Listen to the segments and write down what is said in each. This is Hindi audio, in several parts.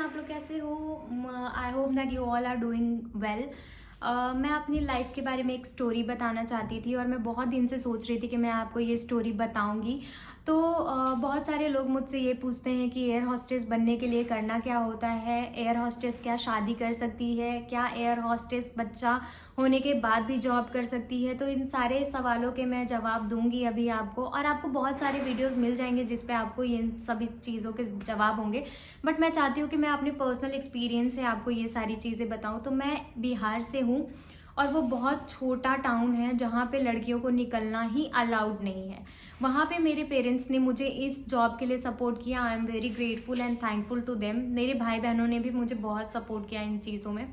आप लोग कैसे हो? I hope that you all are doing well. मैं अपनी लाइफ के बारे में एक स्टोरी बताना चाहती थी और मैं बहुत दिन से सोच रही थी कि मैं आपको ये स्टोरी बताऊंगी। तो बहुत सारे लोग मुझसे ये पूछते हैं कि एयर हॉस्टेस बनने के लिए करना क्या होता है, एयर हॉस्टेस क्या शादी कर सकती है, क्या एयर हॉस्टेस बच्चा होने के बाद भी जॉब कर सकती है। तो इन सारे सवालों के मैं जवाब दूंगी अभी आपको, और आपको बहुत सारे वीडियोस मिल जाएंगे जिस पे आपको इन सभी चीज़ों के जवाब होंगे। बट मैं चाहती हूँ कि मैं अपने पर्सनल एक्सपीरियंस से आपको ये सारी चीज़ें बताऊँ। तो मैं बिहार से हूँ और वो बहुत छोटा टाउन है जहाँ पे लड़कियों को निकलना ही अलाउड नहीं है। वहाँ पे मेरे पेरेंट्स ने मुझे इस जॉब के लिए सपोर्ट किया। I am very grateful and thankful to them. मेरे भाई बहनों ने भी मुझे बहुत सपोर्ट किया इन चीज़ों में।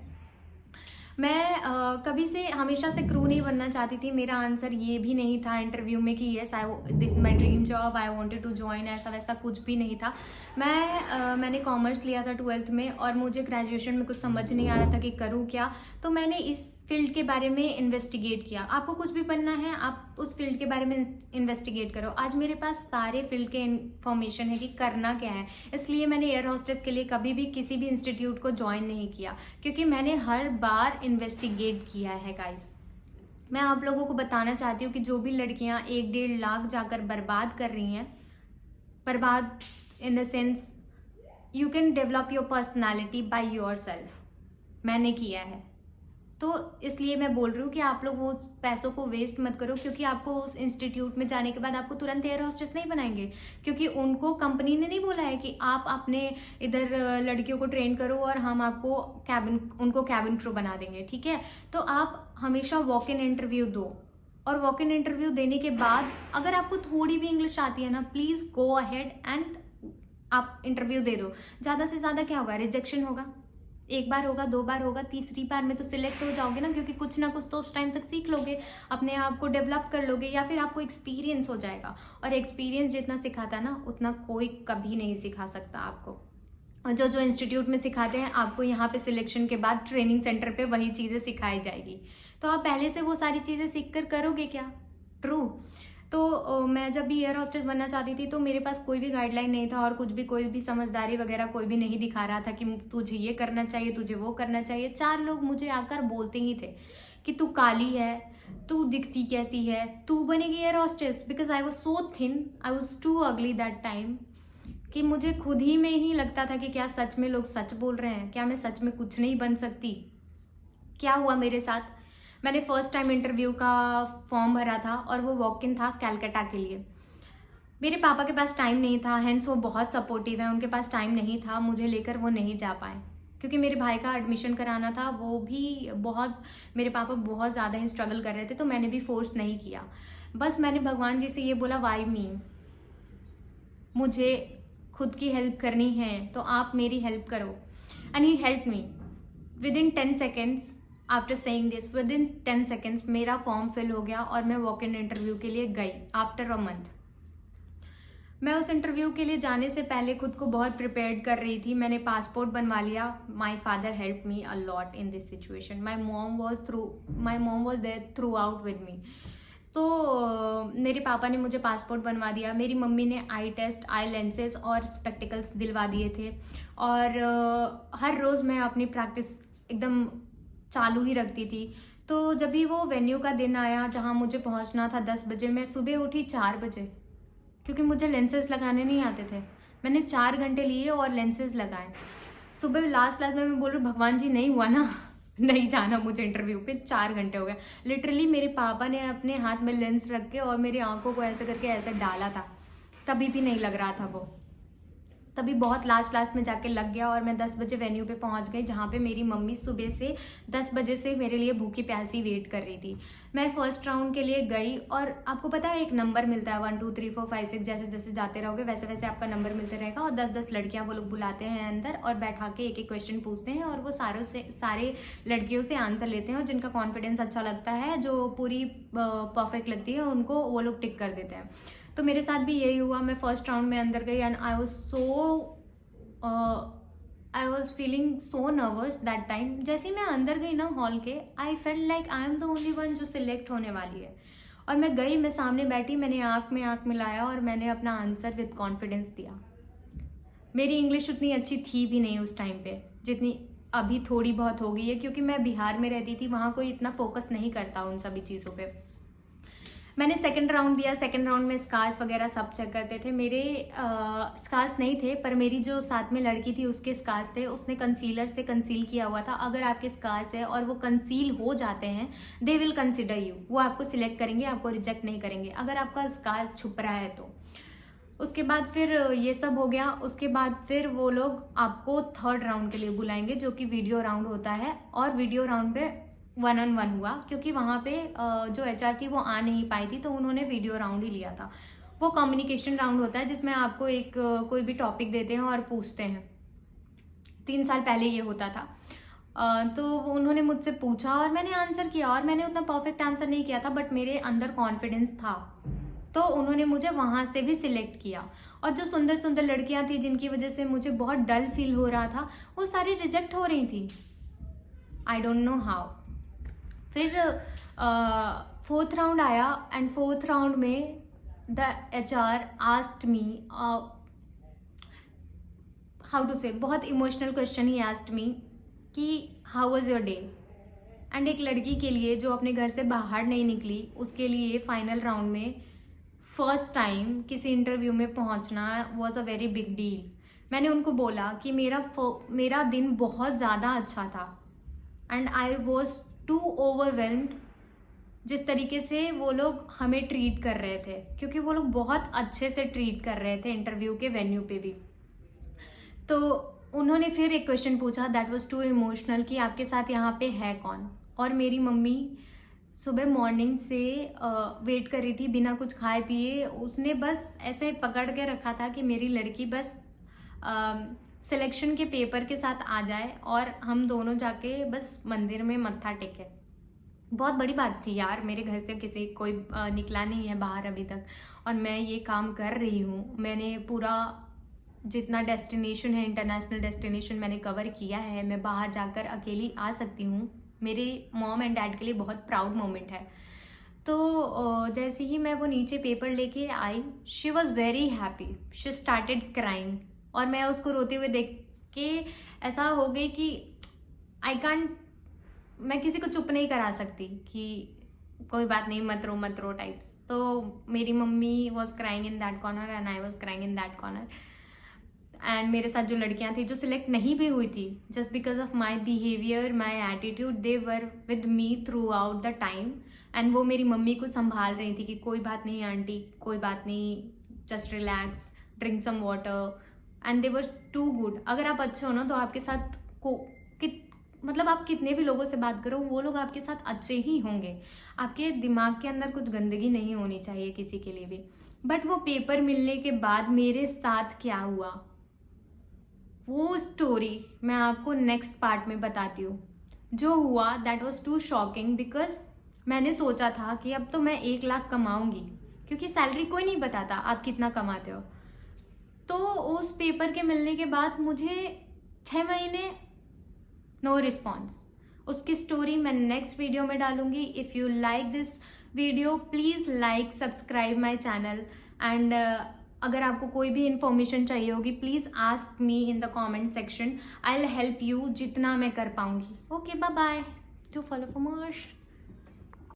मैं कभी से हमेशा से क्रू नहीं बनना चाहती थी। मेरा आंसर ये भी नहीं था इंटरव्यू में कि yes I this my dream job, I wanted to join, ऐसा वैसा कुछ भी नहीं था। मैंने कॉमर्स लिया था 12th में और मुझे ग्रेजुएशन में कुछ समझ नहीं आ रहा था कि करूँ क्या। तो मैंने इस फील्ड के बारे में इन्वेस्टिगेट किया। आपको कुछ भी बनना है आप उस फील्ड के बारे में इन्वेस्टिगेट करो। आज मेरे पास सारे फील्ड के इन्फॉर्मेशन है कि करना क्या है। इसलिए मैंने एयर हॉस्टेस के लिए कभी भी किसी भी इंस्टीट्यूट को ज्वाइन नहीं किया, क्योंकि मैंने हर बार इन्वेस्टिगेट किया है गाइस। मैं आप लोगों को बताना चाहती हूँ कि जो भी लड़कियाँ 1-1.5 लाख जाकर बर्बाद कर रही हैं, बर्बाद in the sense you can develop your personality by your self. मैंने किया है, तो इसलिए मैं बोल रही हूँ कि आप लोग वो पैसों को वेस्ट मत करो, क्योंकि आपको उस इंस्टीट्यूट में जाने के बाद आपको तुरंत एयर होस्टेस नहीं बनाएंगे। क्योंकि उनको कंपनी ने नहीं बोला है कि आप अपने इधर लड़कियों को ट्रेन करो और हम आपको उनको कैबिन क्रू बना देंगे, ठीक है। तो आप हमेशा वॉक इन इंटरव्यू दो, और वॉक इन इंटरव्यू देने के बाद अगर आपको थोड़ी भी इंग्लिश आती है ना, प्लीज़ गो अहेड एंड आप इंटरव्यू दे दो। ज़्यादा से ज़्यादा क्या होगा, रिजेक्शन होगा। एक बार होगा, 2 बार होगा, तीसरी बार में तो सिलेक्ट हो जाओगे ना, क्योंकि कुछ ना कुछ तो उस टाइम तक सीख लोगे, अपने आप को डेवलप कर लोगे, या फिर आपको एक्सपीरियंस हो जाएगा। और एक्सपीरियंस जितना सिखाता ना उतना कोई कभी नहीं सिखा सकता आपको। और जो जो इंस्टीट्यूट में सिखाते हैं आपको यहाँ पे सिलेक्शन के बाद ट्रेनिंग सेंटर पे वही चीज़ें सिखाई जाएगी। तो आप पहले से वो सारी चीज़ें सीख कर करोगे क्या? ट्रू। तो मैं जब भी एयर हॉस्टेस बनना चाहती थी तो मेरे पास कोई भी गाइडलाइन नहीं था, और कुछ भी कोई भी समझदारी वगैरह कोई भी नहीं दिखा रहा था कि तुझे ये करना चाहिए, तुझे वो करना चाहिए। 4 लोग मुझे आकर बोलते ही थे कि तू काली है, तू दिखती कैसी है, तू बनेगी air hostess. Because I was so thin, I was too ugly that time, कि मुझे खुद ही में ही लगता था कि क्या सच में लोग सच बोल रहे हैं, क्या मैं सच में कुछ नहीं बन सकती। क्या हुआ मेरे साथ, मैंने फर्स्ट टाइम इंटरव्यू का फॉर्म भरा था और वो वॉक इन था कलकत्ता के लिए। मेरे पापा के पास टाइम नहीं था, हेंस वो बहुत सपोर्टिव है, उनके पास टाइम नहीं था, मुझे लेकर वो नहीं जा पाए। क्योंकि मेरे भाई का एडमिशन कराना था, वो भी बहुत, मेरे पापा बहुत ज़्यादा ही स्ट्रगल कर रहे थे, तो मैंने भी फोर्स नहीं किया। बस मैंने भगवान जी से ये बोला, वाई मी, मुझे खुद की हेल्प करनी है तो आप मेरी हेल्प करो। And he help me with in 10 seconds. After saying this, with in 10 seconds मेरा फॉर्म फिल हो गया और मैं वॉक इन इंटरव्यू के लिए गई आफ्टर अ मंथ। मैं उस इंटरव्यू के लिए जाने से पहले खुद को बहुत प्रिपेयर्ड कर रही थी। मैंने पासपोर्ट बनवा लिया। My father help me a lot in this situation. My mom was there throughout with me. तो मेरे पापा ने मुझे पासपोर्ट बनवा दिया। मेरी मम्मी ने आई टेस्ट, आई लेंसेज और स्पेक्टिकल्स दिलवा दिए थे। और हर रोज़ मैं अपनी प्रैक्टिस एकदम चालू ही रखती थी। तो जब भी वो वेन्यू का दिन आया जहाँ मुझे पहुँचना था 10 बजे, मैं सुबह उठी 4 बजे, क्योंकि मुझे लेंसेज लगाने नहीं आते थे। मैंने 4 घंटे लिए और लेंसेज लगाए। सुबह लास्ट में मैं बोल रही हूँ, भगवान जी नहीं हुआ ना, नहीं जाना मुझे इंटरव्यू पे। 4 घंटे हो गए। लिटरली मेरे पापा ने अपने हाथ में लेंस रख के और मेरी आंखों को ऐसे करके ऐसे डाला था, तभी भी नहीं लग रहा था वो। तभी बहुत लास्ट में जाके लग गया और मैं 10 बजे वेन्यू पे पहुंच गई, जहाँ पे मेरी मम्मी सुबह से 10 बजे से मेरे लिए भूखी प्यासी वेट कर रही थी। मैं फर्स्ट राउंड के लिए गई, और आपको पता है एक नंबर मिलता है 1 2 3 4 5 6, जैसे जैसे जाते रहोगे वैसे वैसे आपका नंबर मिलते रहेगा। और 10-10 लड़कियां वो लोग बुलाते हैं अंदर और बैठा के एक एक क्वेश्चन पूछते हैं, और वो सारे लड़कियों से आंसर लेते हैं, और जिनका कॉन्फिडेंस अच्छा लगता है, जो पूरी परफेक्ट लगती है, उनको वो लोग टिक कर देते हैं। तो मेरे साथ भी यही हुआ। मैं फर्स्ट राउंड में अंदर गई and I was feeling so nervous that time. जैसे ही मैं अंदर गई ना हॉल के, I felt like I am the only one जो सिलेक्ट होने वाली है। और मैं गई, मैं सामने बैठी, मैंने आँख में आँख मिलाया और मैंने अपना आंसर विद कॉन्फिडेंस दिया। मेरी इंग्लिश उतनी अच्छी थी भी नहीं उस टाइम पे जितनी अभी थोड़ी बहुत हो गई है, क्योंकि मैं बिहार में रहती थी, वहाँ कोई इतना फोकस नहीं करता उन सभी चीज़ों पे। मैंने सेकंड राउंड दिया। सेकंड राउंड में स्कार्स वगैरह सब चेक करते थे। मेरे स्कार्स नहीं थे, पर मेरी जो साथ में लड़की थी उसके स्कार्स थे। उसने कंसीलर से कंसील किया हुआ था। अगर आपके स्कार्स है और वो कंसील हो जाते हैं, दे विल कंसिडर यू, वो आपको सिलेक्ट करेंगे, आपको रिजेक्ट नहीं करेंगे अगर आपका स्कार छुप रहा है तो। उसके बाद फिर ये सब हो गया। उसके बाद फिर वो लोग आपको थर्ड राउंड के लिए बुलाएंगे, जो कि वीडियो राउंड होता है। और वीडियो राउंड पे 1-on-1 हुआ, क्योंकि वहाँ पे जो एचआर थी वो आ नहीं पाई थी, तो उन्होंने वीडियो राउंड ही लिया था। वो कम्युनिकेशन राउंड होता है जिसमें आपको एक कोई भी टॉपिक देते हैं और पूछते हैं। 3 साल पहले ये होता था। तो वो उन्होंने मुझसे पूछा और मैंने आंसर किया, और मैंने उतना परफेक्ट आंसर नहीं किया था, बट मेरे अंदर कॉन्फिडेंस था, तो उन्होंने मुझे वहाँ से भी सिलेक्ट किया। और जो सुंदर सुंदर लड़कियाँ थी जिनकी वजह से मुझे बहुत डल फील हो रहा था, वो सारी रिजेक्ट हो रही थी। I don't know how. फिर फोर्थ राउंड आया, एंड फोर्थ राउंड में the HR asked me how to say, बहुत इमोशनल क्वेश्चन ही आस्क्ड मी कि how was your day. And एक लड़की के लिए जो अपने घर से बाहर नहीं निकली, उसके लिए फाइनल राउंड में फर्स्ट टाइम किसी इंटरव्यू में पहुंचना was a very big deal. मैंने उनको बोला कि मेरा दिन बहुत ज़्यादा अच्छा था, and I was too overwhelmed जिस तरीके से वो लोग हमें ट्रीट कर रहे थे, क्योंकि वो लोग बहुत अच्छे से ट्रीट कर रहे थे इंटरव्यू के वेन्यू पे भी। तो उन्होंने फिर एक क्वेश्चन पूछा दैट वाज टू इमोशनल कि आपके साथ यहाँ पे है कौन। और मेरी मम्मी सुबह मॉर्निंग से वेट कर रही थी बिना कुछ खाए पिए। उसने बस ऐसे पकड़ के रखा था कि मेरी लड़की बस सिलेक्शन के पेपर के साथ आ जाए और हम दोनों जाके बस मंदिर में मत्था टेके। बहुत बड़ी बात थी यार, मेरे घर से कोई निकला नहीं है बाहर अभी तक, और मैं ये काम कर रही हूँ। मैंने पूरा जितना डेस्टिनेशन है, इंटरनेशनल डेस्टिनेशन मैंने कवर किया है। मैं बाहर जाकर अकेली आ सकती हूँ। मेरे मॉम एंड डैड के लिए बहुत प्राउड मोमेंट है। तो जैसे ही मैं वो नीचे पेपर लेके आई, she was very happy, she started crying. और मैं उसको रोते हुए देख के ऐसा हो गई कि मैं किसी को चुप नहीं करा सकती कि कोई बात नहीं, मत रो टाइप्स। तो मेरी mummy was crying in that corner and I was crying in that corner. And मेरे साथ जो लड़कियां थी जो सिलेक्ट नहीं भी हुई थी, just because of my behaviour, my attitude, they were with me through out the time. And वो मेरी मम्मी को संभाल रही थी कि कोई बात नहीं आंटी, कोई बात नहीं, just relax, drink some water. And they were too good. अगर आप अच्छे हो ना तो आपके साथ मतलब आप कितने भी लोगों से बात करो, वो लोग आपके साथ अच्छे ही होंगे। आपके दिमाग के अंदर कुछ गंदगी नहीं होनी चाहिए किसी के लिए भी। बट वो पेपर मिलने के बाद मेरे साथ क्या हुआ, वो स्टोरी मैं आपको नेक्स्ट पार्ट में बताती हूँ। जो हुआ that was too shocking, because मैंने सोचा था कि अब तो मैं 1 लाख कमाऊंगी, क्योंकि सैलरी कोई नहीं बताता आप कितना कमाते हो। तो उस पेपर के मिलने के बाद मुझे 6 महीने नो रिस्पॉन्स। उसकी स्टोरी मैं नेक्स्ट वीडियो में डालूंगी। If you like this video please like, subscribe my channel. And अगर आपको कोई भी इंफॉर्मेशन चाहिए होगी please ask me in the comment section. I will help you जितना मैं कर पाऊंगी। Okay, bye bye, to follow for more.